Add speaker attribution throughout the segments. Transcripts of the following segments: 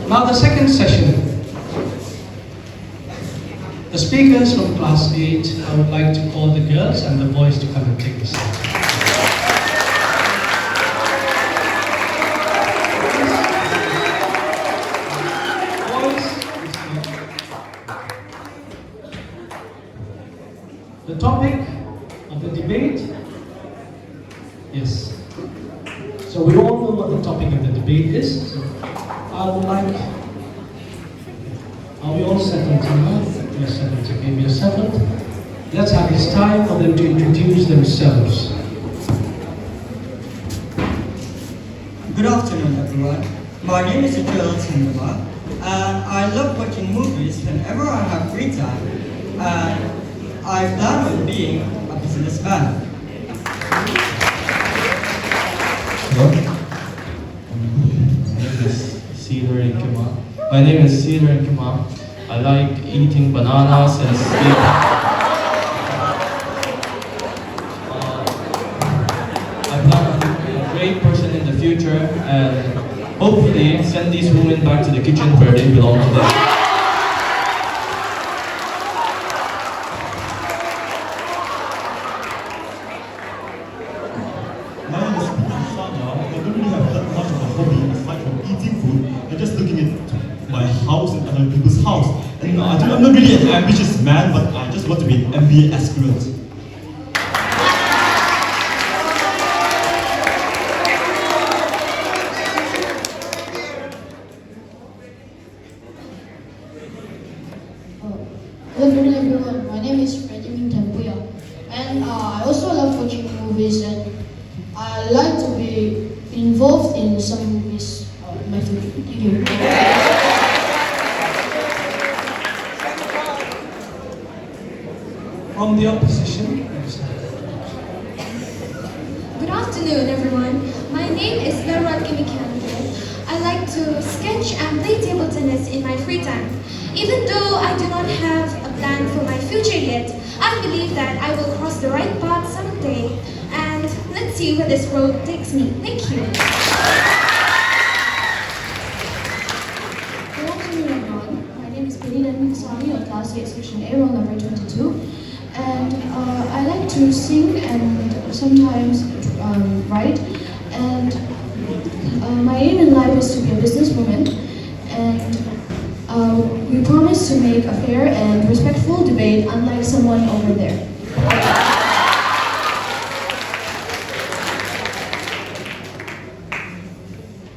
Speaker 1: Now the second session. The speakers from class 8, I would like to call the girls and the boys to come and take the stage. The topic of the debate, yes. So we all know what the topic of the debate is. So I would like, are we all settled tonight? We are settled, okay, we are settled. Let's have this time for them to introduce themselves.
Speaker 2: Good afternoon, everyone. My name is Rebuttal, and I love watching movies whenever I have free time. And I plan on being a businessman.
Speaker 3: Hello? My name is Centenary. I like eating bananas and sleep. I plan on being a great person in the future and hopefully send these women back to the kitchen where they belong today.
Speaker 4: My house and other people's house. And I'm not really an ambitious man, but I just want to be an MBA aspirant.
Speaker 5: Good afternoon, everyone. My name is Rebuttal, and I also love watching movies, and I like to be involved in some movies in my future. Thank you.
Speaker 1: From the opposition.
Speaker 6: Good afternoon, everyone. My name is Rebuttal. I like to sketch and play table tennis in my free time. Even though I do not have a plan for my future yet, I believe that I will cross the right path someday. And let's see where this road takes me. Thank you.
Speaker 5: Good afternoon, everyone. My name is Rebuttal, of Class 8, Section A, roll number 22. And I like to sing and sometimes write. And my aim in life is to be a businesswoman. And we promise to make a fair and respectful debate, unlike someone over there.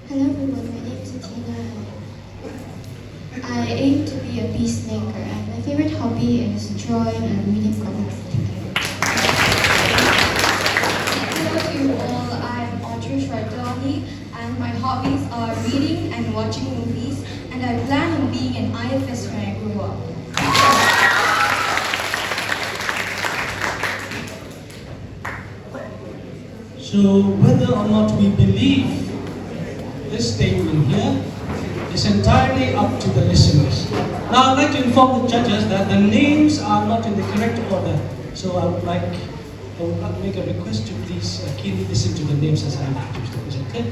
Speaker 7: Hello everyone, my name is Tina. I aim to be a peacemaker, and my favorite hobby is drawing and reading comics.
Speaker 6: Hello to you all, I'm Audrey Shradani, and my hobbies are reading and watching movies, and I plan on being an IFS when I grow up.
Speaker 1: So whether or not we believe this statement here is entirely up to the listeners. Now I'd like to inform the judges that the names are not in the correct order. So I would like to make a request to please keenly listen to the names as I introduce them. Is it okay?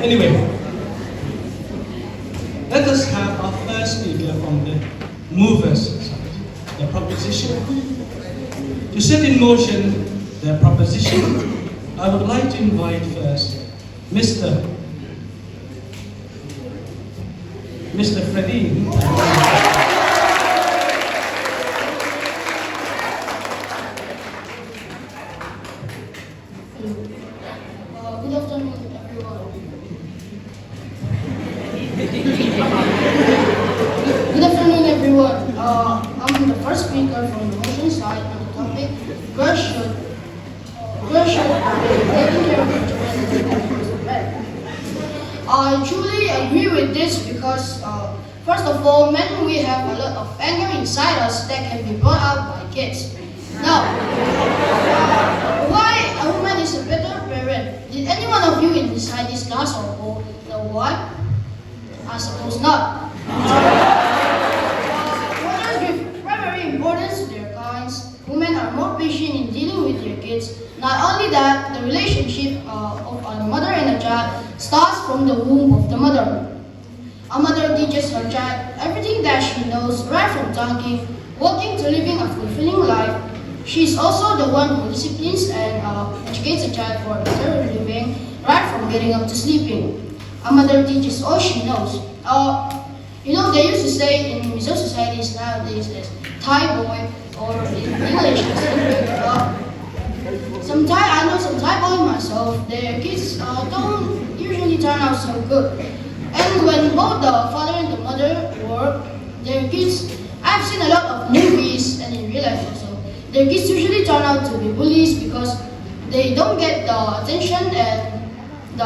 Speaker 1: Anyway, let us have our first speaker from the movers side, the proposition. To set in motion the proposition, I would like to invite first Mr. Freddie.
Speaker 5: Good afternoon, everyone. Good afternoon, everyone. I'm the first speaker from the motion side on the topic, girls should be taking care of their children and goes to bed. I truly agree with this because, first of all, men, we have a lot of anger inside us that can be brought out by kids. Now, why a woman is a better parent? Did any one of you inside this class or know why? I suppose not. Mothers give primary importance to their kinds. Women are more patient in dealing with their kids. Not only that, the relationship of a mother and a child
Speaker 8: from the womb of the mother. A mother teaches her child everything that she knows, right from talking, walking to living a fulfilling life. She is also the one who disciplines and educates a child for better living, right from getting up to sleeping. A mother teaches all she knows. They used to say in Mizo societies nowadays is Thai boy, or in English, I know some Thai boys myself, their kids don't usually turn out so good. And when both the father and the mother work, their kids, I've seen a lot of movies and in real life also, their kids usually turn out to be bullies because they don't get the attention and the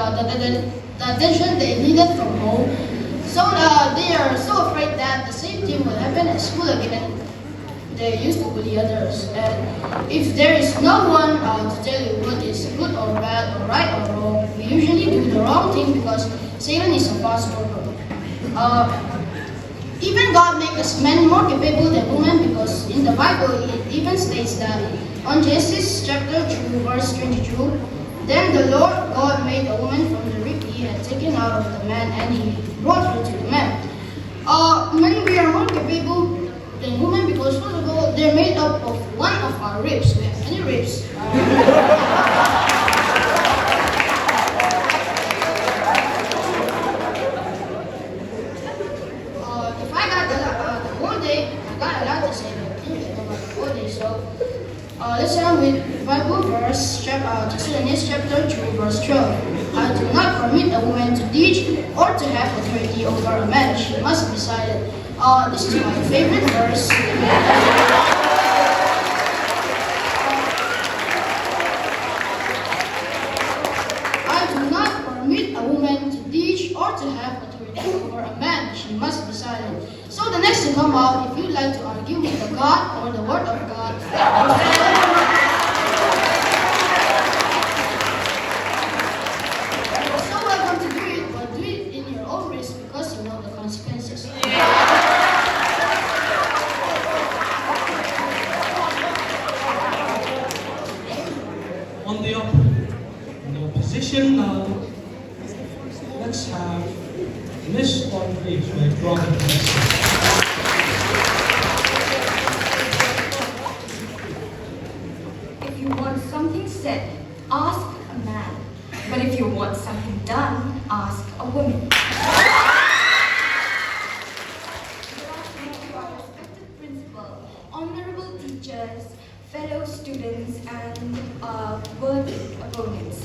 Speaker 8: attention they needed from home. So they are so afraid that the same thing will happen at school again. They used to bully others, and if there is no one to tell you what is good or bad or right or wrong, we usually do the wrong thing because Satan is a fast worker. Even God makes us men more capable than women because in the Bible it even states that on Genesis chapter 2 verse 22, then the Lord God made a woman from the rib he had taken out of the man and he brought her to the man. Men, we are more capable than women because first of all, they're made up of one of our ribs. We have many ribs. If I got the whole day, I got a lot to say about the whole day. So let's start with Bible verse, Thessalonians chapter 2, verse 12. I do not permit a woman to teach or to have authority over a man. She must be silent. This is my favorite verse. I do not permit a woman to teach or to have authority over a man. She must be silent. So the next to come out, if you'd like to argue with the God or the Word of God, you're so welcome to do it, but do it in your own risk because you know the consequences.
Speaker 1: On the opposition now, let's have Miss Audrey with Robert.
Speaker 9: If you want something said, ask a man. But if you want something done, ask a woman. Respected principal, honorable teachers, fellow students, and worthy opponents.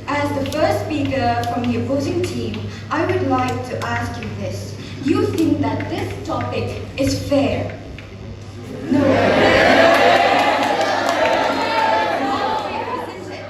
Speaker 9: As the first speaker from the opposing team, I would like to ask you this. You think that this topic is fair? No. Not fair, isn't it?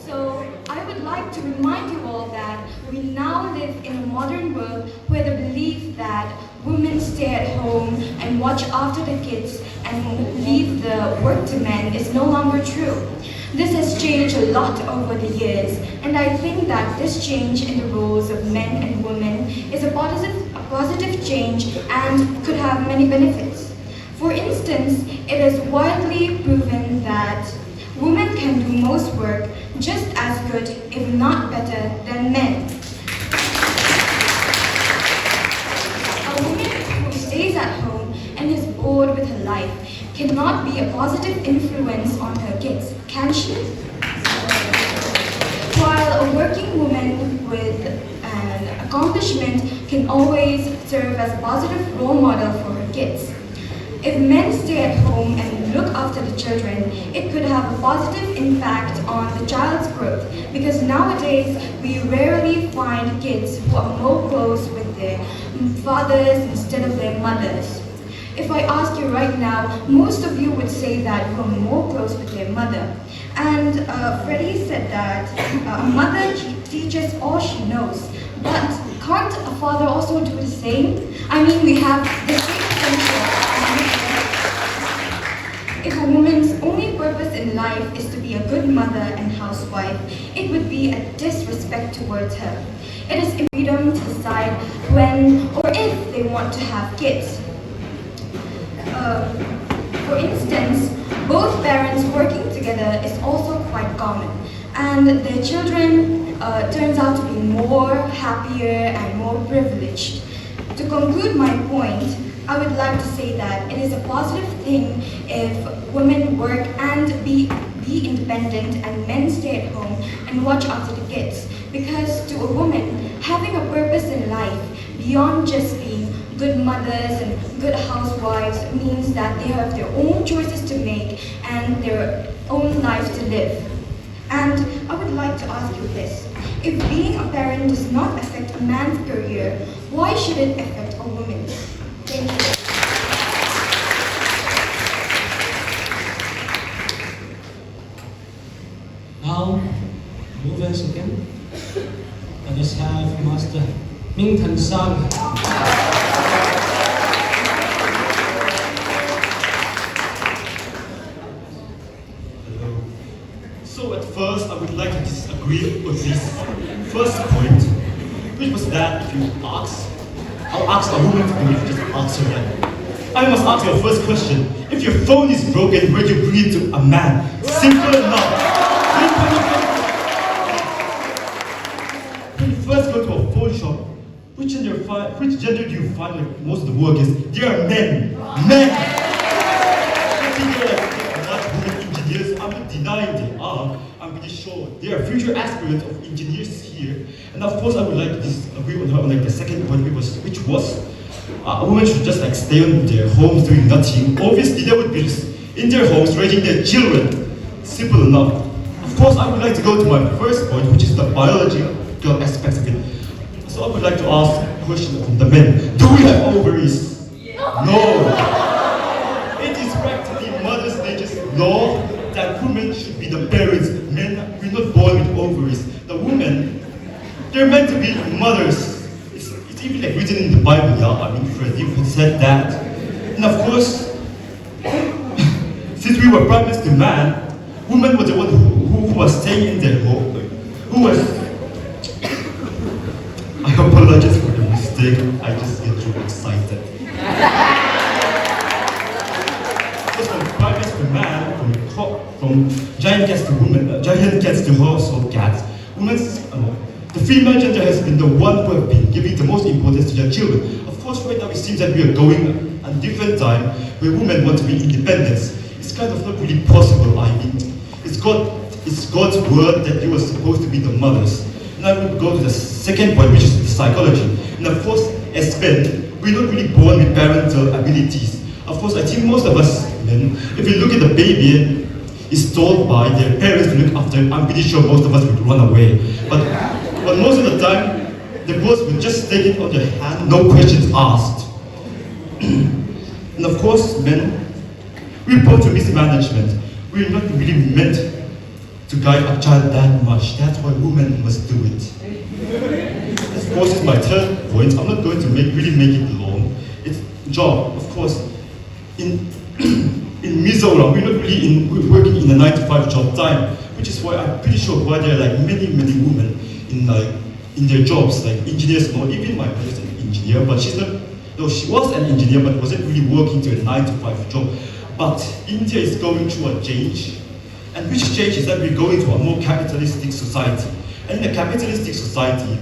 Speaker 9: So I would like to remind you all that we now live in a modern world where the belief that women stay at home and watch after the kids and leave the work to men is no longer true. This has changed a lot over the years, and I think that this change in the roles of men and women is a positive change and could have many benefits. For instance, it is widely proven that women can do most work just as good, if not better, than men. A woman who stays at home and is bored with her life cannot be a positive influence on her kids, can she? While a working woman with an accomplishment can always serve as a positive role model for her kids. If men stay at home and look after the children, it could have a positive impact on the child's growth because nowadays we rarely find kids who are more close with their fathers instead of their mothers. If I ask you right now, most of you would say that you are more close with their mother. And Freddie said that a mother teaches all she knows. But can't a father also do the same? I mean, we have the same potential. If a woman's only purpose in life is to be a good mother and housewife, it would be a disrespect towards her. It is freedom to decide when or if they want to have kids. For instance, both parents working together is also quite common. and their children turns out to be more happier and more privileged. To conclude my point, I would like to say that it is a positive thing if women work and be independent and men stay at home and watch after the kids. Because to a woman, having a purpose in life beyond just being good mothers and good housewives means that they have their own choices to make and their own life to live. And I would like to ask you this. If being a parent does not affect a man's career, why should it affect a woman's? Thank you.
Speaker 1: Now, movers again. Let us have Master Ming Tan Sang.
Speaker 4: So at first, I would like to disagree with this first point, which was that if you ask, I'll ask a woman to do it, just ask her that. I must ask your first question. If your phone is broken, where do you bring it to a man? Simple enough. When you first go to a phone shop, which gender do you find like most of the workers? They are men. Men! I'm not denying they are. I'm pretty sure there are future aspirants of engineers here. And of course, I would like to disagree with her on like the second point, which was a woman should just like stay in their homes doing nothing. Obviously, they would be just in their homes raising their children. Simple enough. Of course, I would like to go to my first point, which is the biological aspects of it. So I would like to ask a question from the men. Do we have ovaries? No. It is practically Mother's Nature's law that women should be the parents. Men, we're not born with ovaries. The women, they're meant to be mothers. It's even like written in the Bible, yeah? I mean, Freddie said that. And of course, since we were promised to man, women were the one who was staying in their home, who was... I apologize for the mistake, I just get too excited. From giant cats to women, giant cats to household cats, the female gender has been the one who have been giving the most importance to their children. Of course, right now it seems that we are going a different time where women want to be independent. It's kind of not really possible. I mean, it's God's word that you are supposed to be the mothers. And I will go to the second point, which is the psychology. And of course, as men, we're not really born with parental abilities. Of course, I think most of us men, if you look at the baby, is told by their parents to look after it, I'm pretty sure most of us would run away. But most of the time, the girls would just take it on their hand, no questions asked. And of course, men, we're prone to mismanagement. We're not really meant to guide a child that much. That's why women must do it. Of course, it's my third point. I'm not going to really make it long. It's job, of course. In Mizoram, we're not really working in a 9-to-5 job time, which is why I'm pretty sure why there are like many women in their jobs, like engineers. Or even my mother is an engineer, but she's not. No, she was an engineer, but wasn't really working to a 9-to-5 job. But India is going through a change, and which change is that we're going to a more capitalistic society. And in a capitalistic society,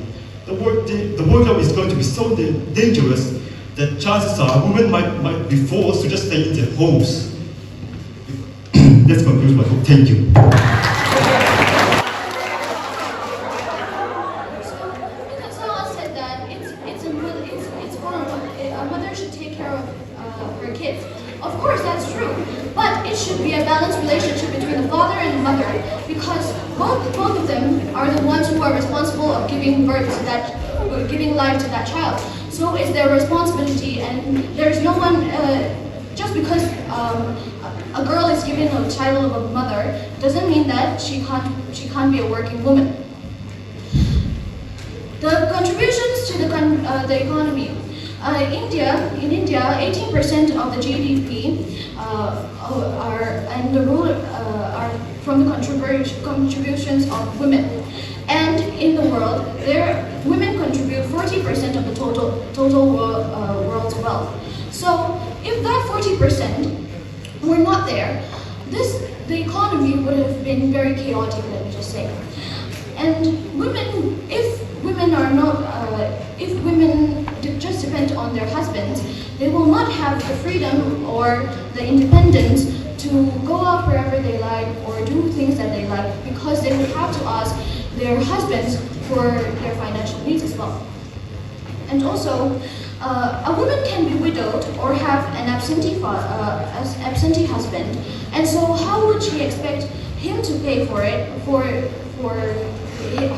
Speaker 4: the workload is going to be so dangerous that chances are women might be forced to just stay in their homes. Let's conclude my book. Thank you.
Speaker 5: Someone said that it's for a mother should take care of her kids. Of course, that's true. But it should be a balanced relationship between the father and the mother, because both of them are the ones who are responsible of giving birth to that, giving life to that child. So it's their responsibility, and there's no one. Just because a girl is given a title of a mother doesn't mean that she can't be a working woman. The contributions to the economy. In India, 18% of the GDP are from the contributions of women. And in the world, women contribute 40% of the total world's wealth. So if that 40% were not there, this the economy would have been very chaotic, let me just say. And if women just depend on their husbands, they will not have the freedom or the independence to go out wherever they like or do things that they like, because they would have to ask their husbands for their financial needs as well. And also, a woman can be widowed or have an absentee husband, and so how would she expect him to pay for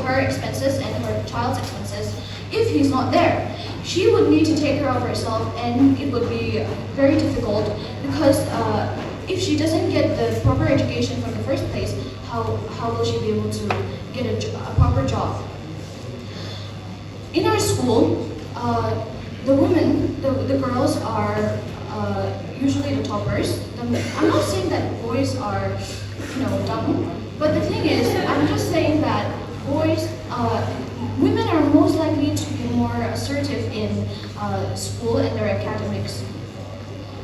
Speaker 5: her expenses and her child's expenses if he's not there? She would need to take care of herself, and it would be very difficult because if she doesn't get the proper education from the first place, how will she be able to get a proper job? In our school, the girls are usually the toppers. I'm not saying that boys are, dumb, but the thing is, I'm just saying that women are most likely to be more assertive in school and their academics.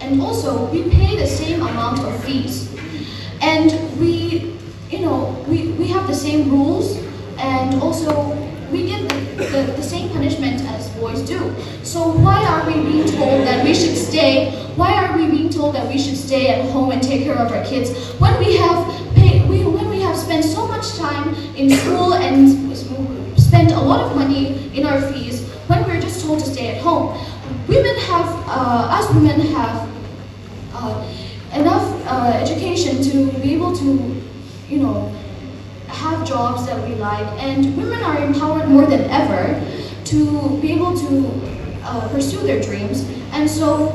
Speaker 5: And also, we pay the same amount of fees, and we have the same rules, and also we get the same punishment as boys do. So why are we being told that we should stay? Why are we being told that we should stay at home and take care of our kids when we have spent so much time in school and spent a lot of money in our fees when we're just told to stay at home? Women have enough education to be able to, have jobs that we like, and women are empowered more than ever to be able to pursue their dreams. And so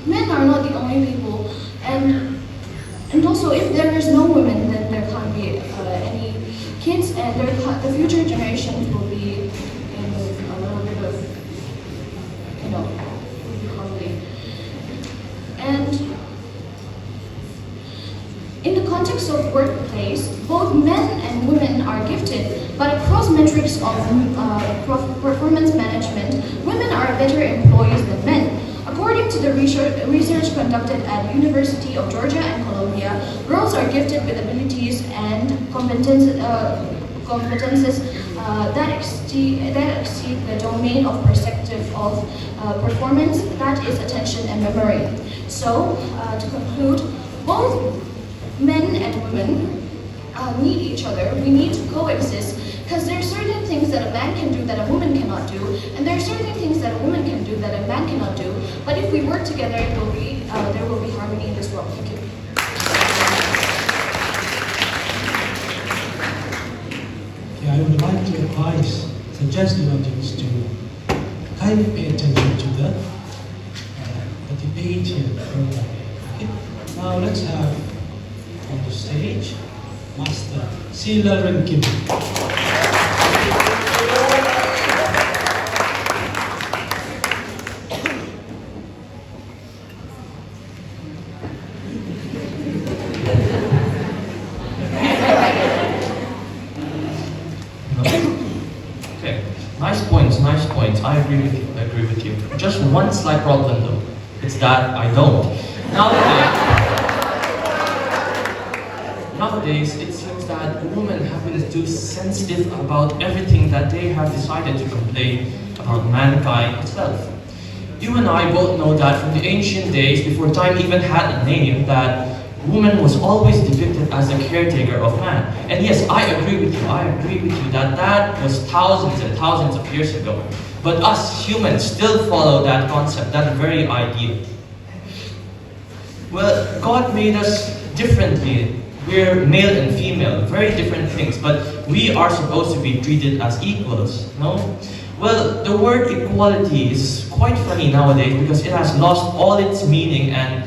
Speaker 5: men are not the only people, and also if there is no women, then there can't be any kids, and the future generations will be in a little bit of conflict. And in the context of workplace, both men and women are gifted, but across metrics of performance management, women are better employees than men. According to the research conducted at University of Georgia and Columbia, girls are gifted with abilities and competences that exceed the domain of perspective of performance, that is attention and memory. So, to conclude, both men and women need each other. We need to coexist, because there are certain things that a man can do that a woman cannot do, and there are certain things that a woman can do that a man cannot do. But if we work together, there will be harmony in this world. Thank you.
Speaker 1: I would like to suggest the audience to kindly pay attention to the debate here. Okay. Now let's have on the stage Master Sila Rinkim.
Speaker 3: Nice points. I agree with you. Just one slight problem though. It's that I don't. Nowadays, it seems that women have been too sensitive about everything that they have decided to complain about mankind itself. You and I both know that from the ancient days, before time even had a name, that woman was always depicted as the caretaker of man. And yes, I agree with you that that was thousands and thousands of years ago. But us humans still follow that concept, that very idea. Well, God made us differently. We're male and female, very different things, but we are supposed to be treated as equals, no? Well, the word equality is quite funny nowadays because it has lost all its meaning and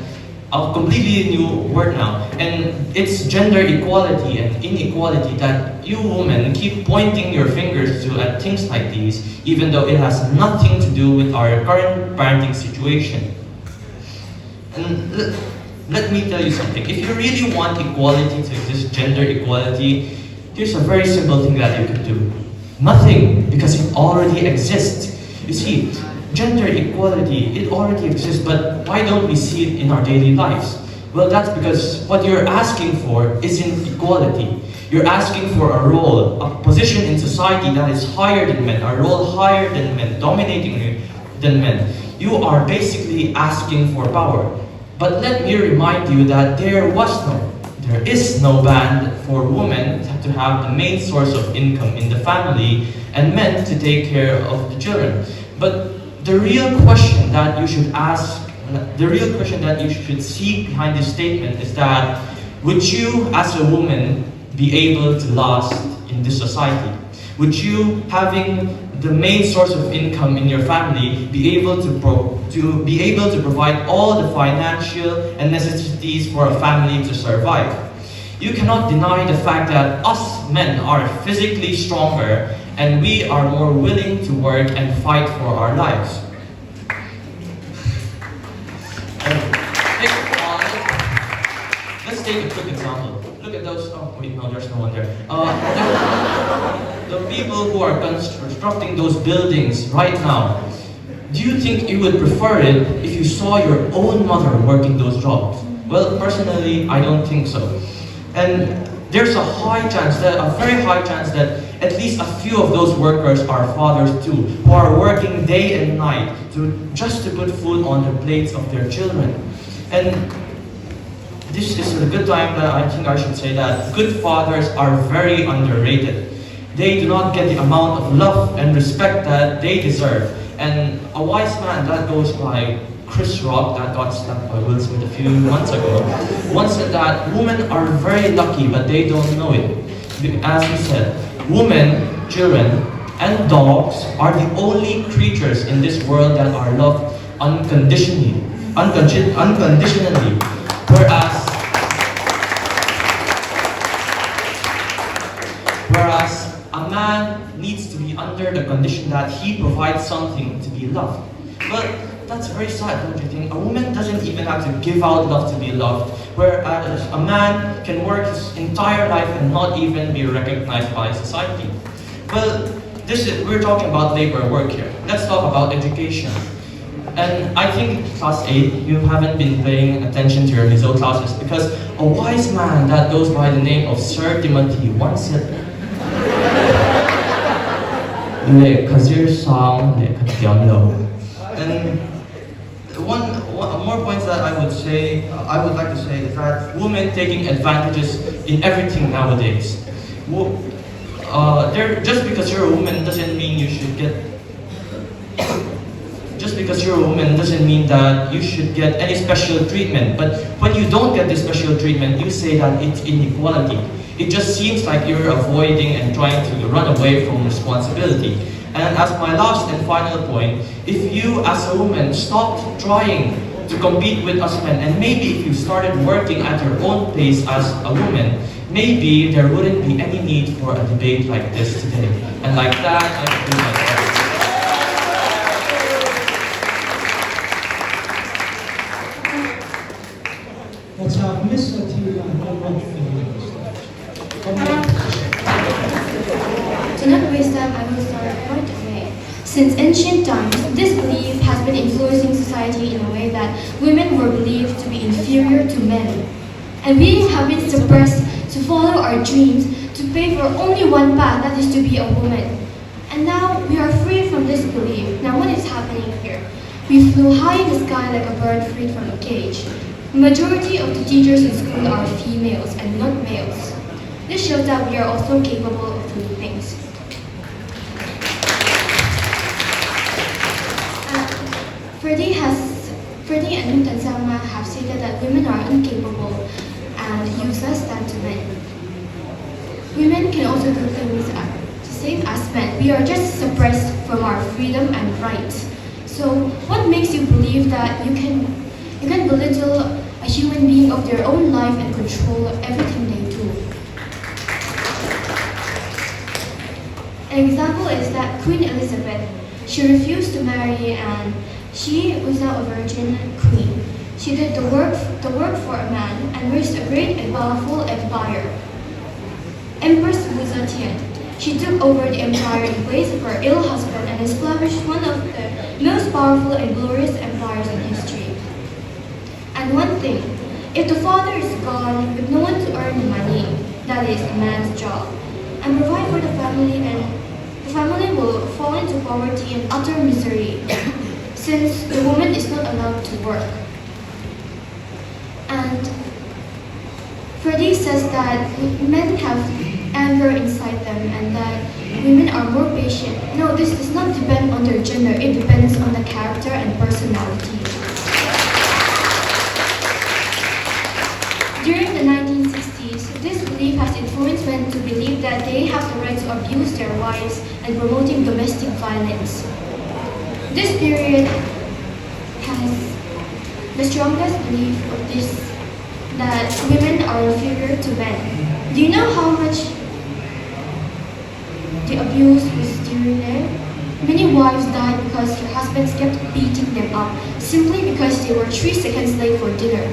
Speaker 3: a completely new word now. And it's gender equality and inequality that you women keep pointing your fingers to at things like these, even though it has nothing to do with our current parenting situation. And let me tell you something. If you really want equality to exist, gender equality, here's a very simple thing that you can do. Nothing, because it already exists. You see, gender equality, it already exists, but why don't we see it in our daily lives? Well, that's because what you're asking for isn't equality. You're asking for a role, a position in society that is higher than men, a role higher than men, dominating than men. You are basically asking for power. But let me remind you that there is no ban for women to have the main source of income in the family and men to take care of the children. But the real question that you should ask, the real question that you should see behind this statement is that, would you as a woman be able to last in this society? Would you, having the main source of income in your family, be able to provide all the financial and necessities for a family to survive? You cannot deny the fact that us men are physically stronger and we are more willing to work and fight for our lives. Let's take a quick example. Look at those. Oh wait, no, there's no one there. The people who are constructing those buildings right now. Do you think you would prefer it if you saw your own mother working those jobs? Well, personally, I don't think so. And there's a very high chance that at least a few of those workers are fathers too, who are working day and night just to put food on the plates of their children. And this is a good time that I think I should say that good fathers are very underrated. They do not get the amount of love and respect that they deserve. And a wise man, that goes by Chris Rock, that got slapped by Will Smith a few months ago, once said that women are very lucky, but they don't know it. As he said, women, children, and dogs are the only creatures in this world that are loved unconditionally. Whereas a man needs to be under the condition that he provides something to be loved. Well, that's very sad, don't you think? A woman doesn't even have to give out love to be loved, whereas a man can work his entire life and not even be recognized by society. Well, we're talking about labor work here. Let's talk about education. And I think class 8, you haven't been paying attention to your Mizo classes because a wise man that goes by the name of Sir Timothy once said, and one more points that I would like to say is that women taking advantages in everything nowadays. Just because you're a woman doesn't mean you should get. Just because you're a woman doesn't mean that you should get any special treatment. But when you don't get this special treatment, you say that it's inequality. It just seems like you're avoiding and trying to run away from responsibility. And as my last and final point, if you as a woman stopped trying to compete with us men, and maybe if you started working at your own pace as a woman, maybe there wouldn't be any need for a debate like this today. And like that, I conclude my talk.
Speaker 1: Let's have Miss Tina
Speaker 7: To not waste time, I will start right away. Since ancient times, this belief has been influencing society in a way that women were believed to be inferior to men. And we have been suppressed to follow our dreams, to pay for only one path, that is to be a woman. And now we are free from this belief. Now what is happening here? We flew high in the sky like a bird freed from a cage. The majority of the teachers in school are females and not males. This shows that we are also capable of doing things. Freddie and Newton Selma have stated that women are incapable and useless than to men. Women can also do things the same as men. We are just suppressed from our freedom and rights. So what makes you believe that you can belittle a human being of their own life and control everything they do? An example is that Queen Elizabeth, she refused to marry and she was now a virgin queen. She did the work for a man and raised a great and powerful empire. Empress Wu Zetian, she took over the empire in place of her ill husband and established one of the most powerful and glorious empires in history. And one thing, If the father is gone with no one to earn money, that is a man's job, and provide for the family, and the family will fall into poverty and utter misery since the woman is not allowed to work. And Freddie says that men have anger inside them and that women are more patient. No, this does not depend on their gender, it depends on the character and personality. During the 1960s, this belief has influenced men to believe that they have the right to abuse their wives and promoting domestic violence. This period has the strongest belief of this, that women are inferior to men. Do you know how much the abuse was during there? Many wives died because their husbands kept beating them up simply because they were 3 seconds late for dinner.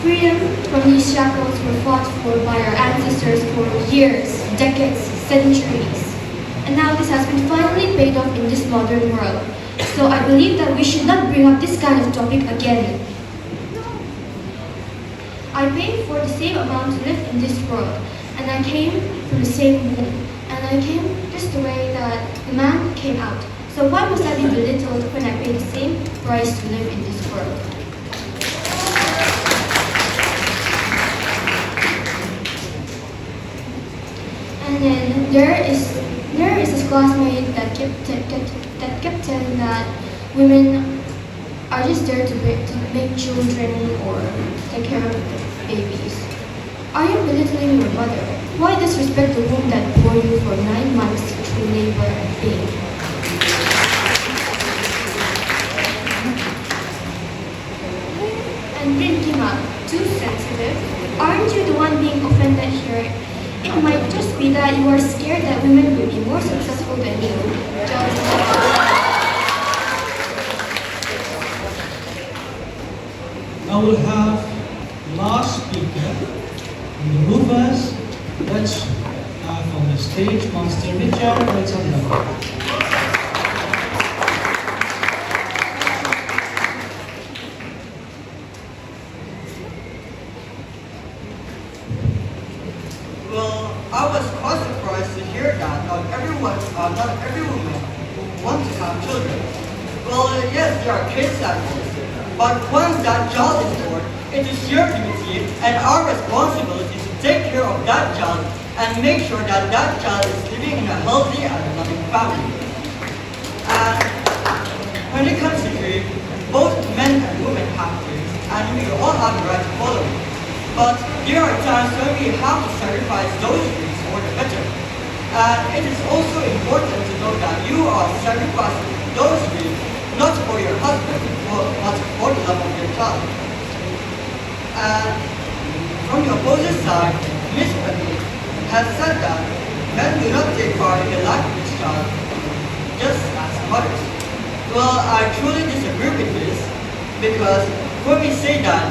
Speaker 7: Freedom from these shackles were fought for by our ancestors for years, decades, centuries. And now this has been finally paid off in this modern world. So I believe that we should not bring up this kind of topic again. I paid for the same amount to live in this world, and I came from the same womb, and I came just the way that the man came out. So why must I be belittled when I pay the same price to live in this world? And then there is this classmate that kept telling that women are just there to make children or take care of the babies. Are you belittling your mother? Why disrespect the womb that bore you for 9 months through labor and pain? And Rin came up, too sensitive. Aren't you the one being offended here? It might just be that you are scared that women will be more successful than you.
Speaker 1: Now we'll have last speaker in the movers. Let's have on the stage Master Richard. Let's have them.
Speaker 2: Well, I was quite surprised to hear that not every woman wants to have children. Well, yes, there are kids that want, but once that child is born, it is your duty and our responsibility to take care of that child and make sure that that child is living in a healthy and loving family. And when it comes to grief, both men and women have dreams, and we all have the right to follow it. But there are times when we have to sacrifice those dreams for the better. And it is also important to know that you are sacrificing those dreams not for your husband, but for the love of your child. And from the opposite side, Miss Penny has said that men do not take part in the life of his child, just as mothers. Well, I truly disagree with this, because when we say that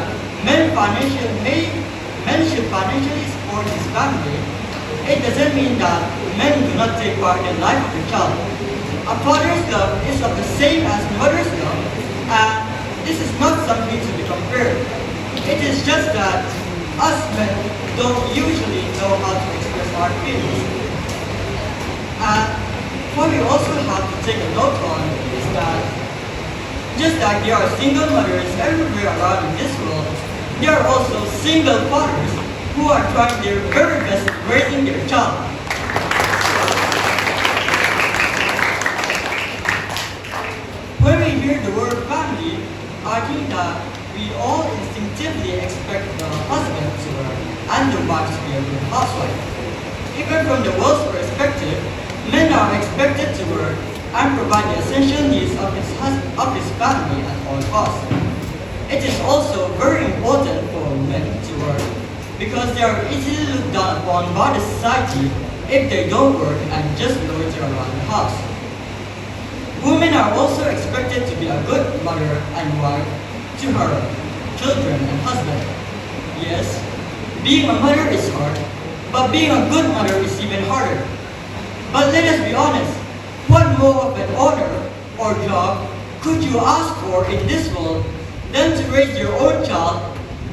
Speaker 2: men should financially support his family, it doesn't mean that men do not take part in the life of the child. A father's love is of the same as mother's love, and this is not something to be compared. It is just that us men don't usually know how to express our feelings. And what we also have to take a note on is that just like there are single mothers everywhere around in this world, there are also single fathers who are trying their very best raising their child. When we hear the word family, I think that we all instinctively expect the husband to work and the wife to be a good housewife. Even from the world's perspective, men are expected to work and provide the essential needs of his family at all costs. It is also very important for men to work because they are easily looked down upon by the society if they don't work and just loiter around the house. Women are also expected to be a good mother and wife to her children and husband. Yes, being a mother is hard, but being a good mother is even harder. But let us be honest, what more of an honor or job could you ask for in this world than to raise your own child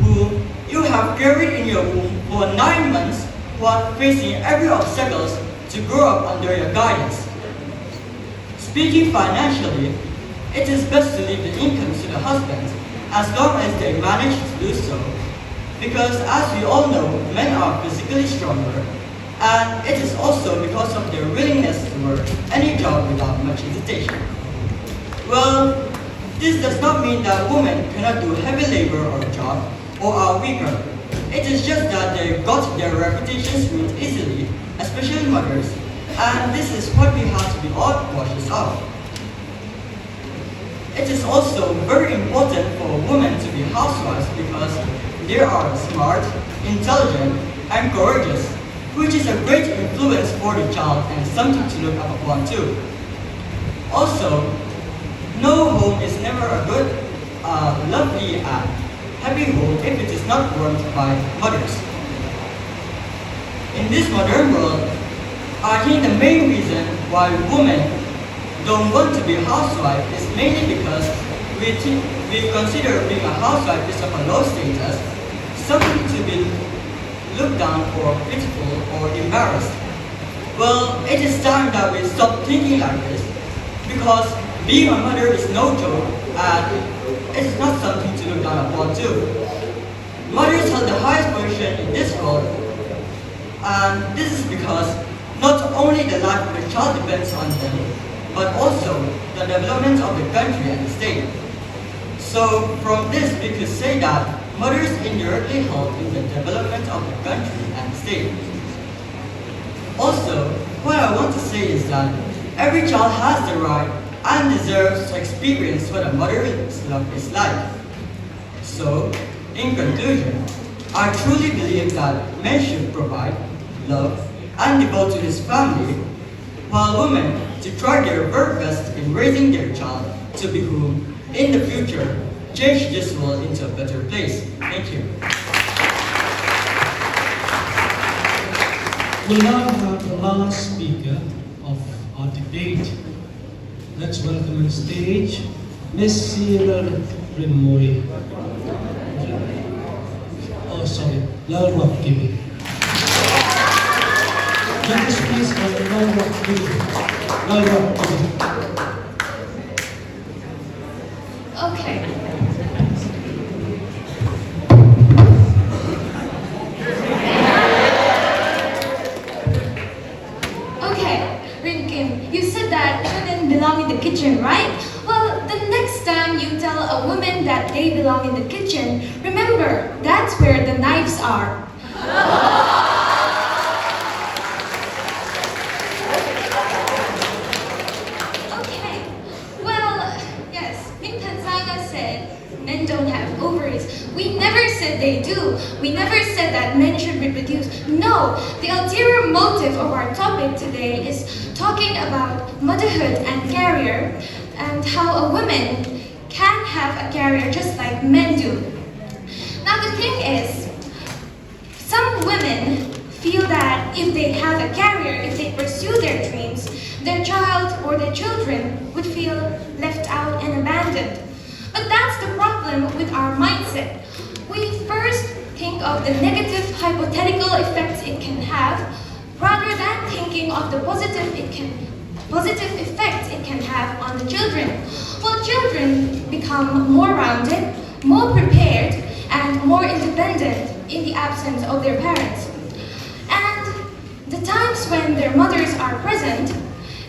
Speaker 2: who you have carried in your womb for 9 months while facing every obstacle to grow up under your guidance? Speaking financially, it is best to leave the income to the husbands as long as they manage to do so, because as we all know, men are physically stronger, and it is also because of their willingness to work any job without much hesitation. Well, this does not mean that women cannot do heavy labor or job or are weaker. It is just that they got their reputations ruined easily, especially mothers, and this is what we have to be all cautious of. It is also very important for women to be housewives because they are smart, intelligent, and courageous, which is a great influence for the child and something to look up upon too. Also, no home is never a good, lovely, happy home if it is not warmed by mothers. In this modern world, I think the main reason why women don't want to be a housewife is mainly because we consider being a housewife is of a low status, something to be looked down or pitiful or embarrassed. Well, it is time that we stop thinking like this, because being a mother is no joke and it is not something to look down upon too. Mothers hold the highest position in this world, and this is because not only the life of the child depends on them, but also the development of the country and the state. So from this we could say that mothers indirectly help in the development of the country and the state. Also, what I want to say is that every child has the right and deserves to experience what a mother's love is like. So, in conclusion, I truly believe that men should provide, love, and devote to his family, while women to try their very best in raising their child to be whom, in the future, change this world into a better place. Thank you.
Speaker 1: We'll now have the last speaker of our debate. Let's welcome on stage Miss Cyril Rimori. Oh, sorry, Laura Kimi. Judges, please, Laura Kimi. Laura Kimi.
Speaker 6: Okay. You said that women belong in the kitchen, right? Well, the next time you tell a woman that they belong in the kitchen, remember, that's where the knives are. Okay, well, yes, Mintan Saga said men don't have ovaries. We never said they do. We never said that men should reproduce. No, the ulterior motive of our topic today is talking about motherhood and career and how a woman can have a career just like men do. Now the thing is, some women feel that if they have a career, if they pursue their dreams, their child or their children would feel left out and abandoned. But that's the problem with our mindset. We first think of the negative hypothetical effects it can have, rather than thinking of the positive effects it can have on the children. Well, children become more rounded, more prepared, and more independent in the absence of their parents. And the times when their mothers are present,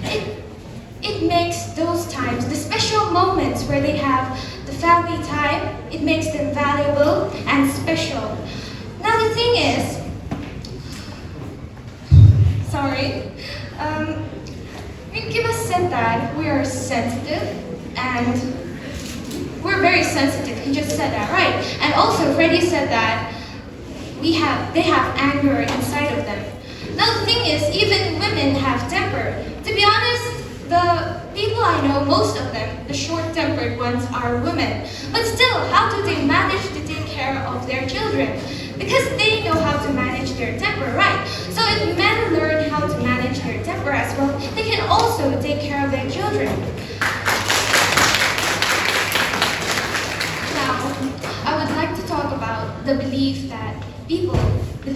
Speaker 6: it makes those times, the special moments where they have the family time, it makes them valuable and special. Now the thing is, Kim said that we are sensitive, and we're very sensitive. He just said that, right? And also, Freddie said that they have anger inside of them. Now the thing is, even women have temper. To be honest, the people I know, most of them, the short-tempered ones, are women. But still, how do they manage to take care of their children? Because they know how to manage their temper, right? So if men learn how to manage their temper as well, they can also take care of their children.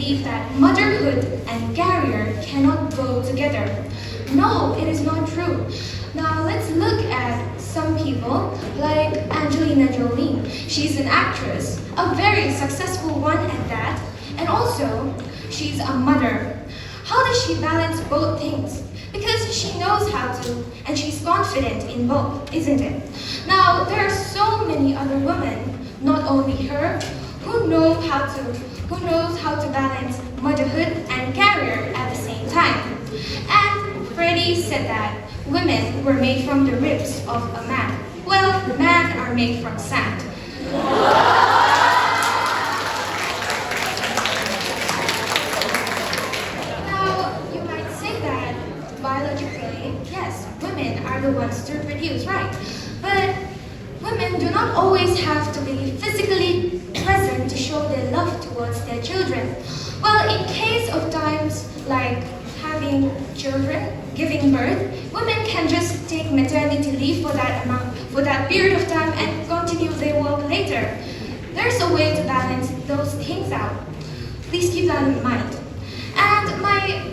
Speaker 6: believe that motherhood and career cannot go together. No, it is not true. Now let's look at some people like Angelina Jolie. She's an actress, a very successful one at that, and also she's a mother. How does she balance both things? Because she knows how to, and she's confident in both, isn't it? Now, there are so many other women, not only her, who knows how to balance motherhood and career at the same time. And Freddie said that women were made from the ribs of a man. Well, men are made from sand. Now, you might say that biologically, yes, women are the ones to reproduce, right? But women do not always have to be physically present to show their love towards their children. Well, in case of times like having children, giving birth, women can just take maternity leave for that period of time and continue their work later. There's a way to balance those things out. Please keep that in mind. And my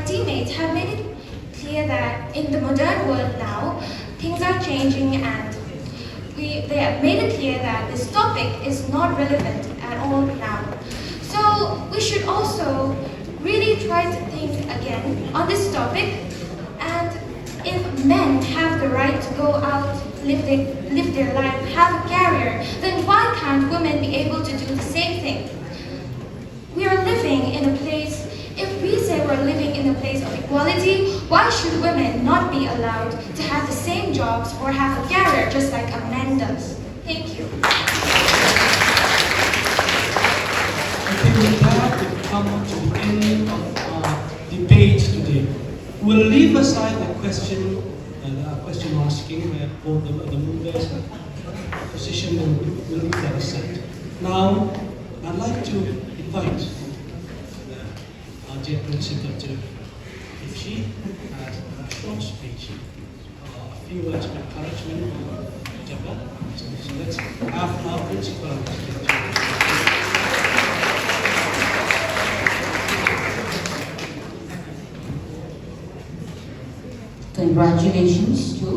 Speaker 6: teammates have made it clear that in the modern world now, things are changing, and they have made it clear that this topic is not relevant at all now. So we should also really try to think again on this topic, and if men have the right to go out, live their life, have a career, then why can't women be able to do the same thing? We are living in a place, if we say we're living in a place of equality, why should women not be allowed to have the same jobs or have a career just like a man does? Thank you.
Speaker 1: Okay, with that, we've come to the end of our debate today. We'll leave aside the question asking where both the movers position, and we'll leave that aside. Now, I'd like to invite our dear principal to, if she has a short speech, a few words of encouragement, or whatever. So let's have our principal speak.
Speaker 10: Congratulations to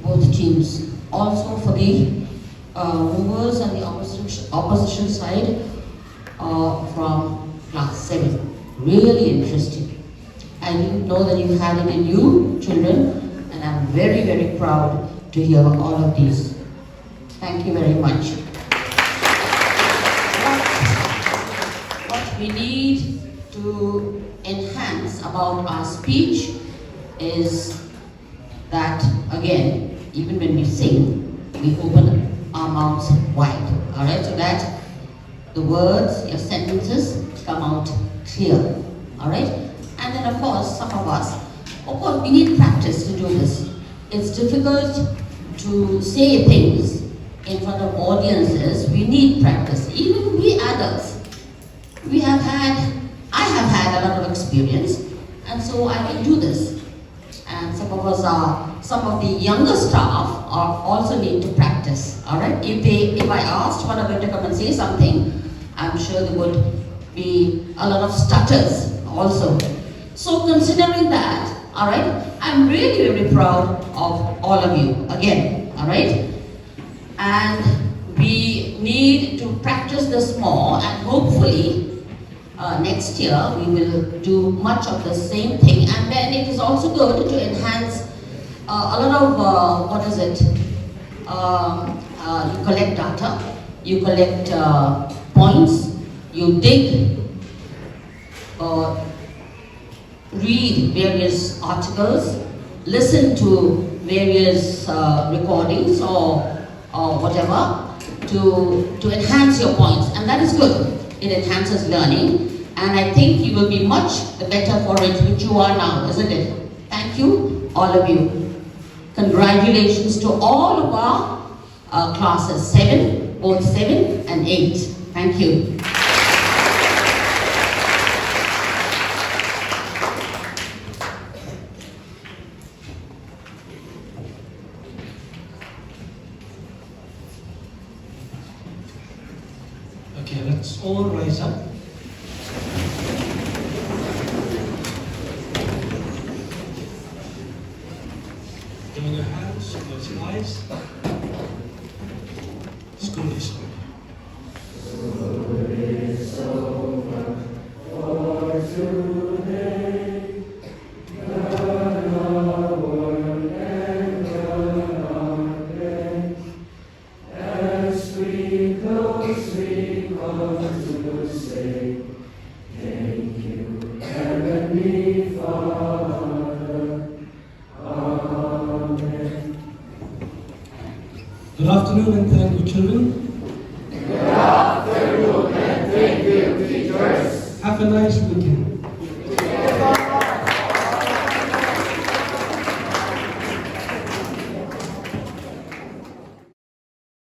Speaker 10: both teams. Also for the movers and the opposition side from class 7. Really interesting. I didn't know that you had it in you, children, and I'm very, very proud to hear all of these. Thank you very much. What we need to enhance about our speech is that, again, even when we sing, we open our mouths wide, all right, so that the words, your sentences come out clear, all right? And then, of course, some of us, we need practice to do this. It's difficult to say things in front of audiences. We need practice. Even we adults, I have had a lot of experience, and so I can do this. And some of the younger staff also need to practice, all right? If I asked one of them to come and say something, I'm sure there would be a lot of stutters also. So considering that, all right, I'm really, really proud of all of you, again, all right? And we need to practice this more, and hopefully next year we will do much of the same thing. And then it is also good to enhance a lot of, you collect data, you collect points, you dig, read various articles, listen to various recordings or whatever to enhance your points, and that is good. It enhances learning, and I think you will be much the better for it, which you are now, isn't it? Thank you, all of you. Congratulations to all of our classes, 7, both 7 and 8. Thank you.
Speaker 1: Okay, let's all rise up. Join your hands, close your eyes. School is over. Good afternoon and thank you, children.
Speaker 11: Good afternoon and thank you, teachers.
Speaker 1: Have a nice weekend.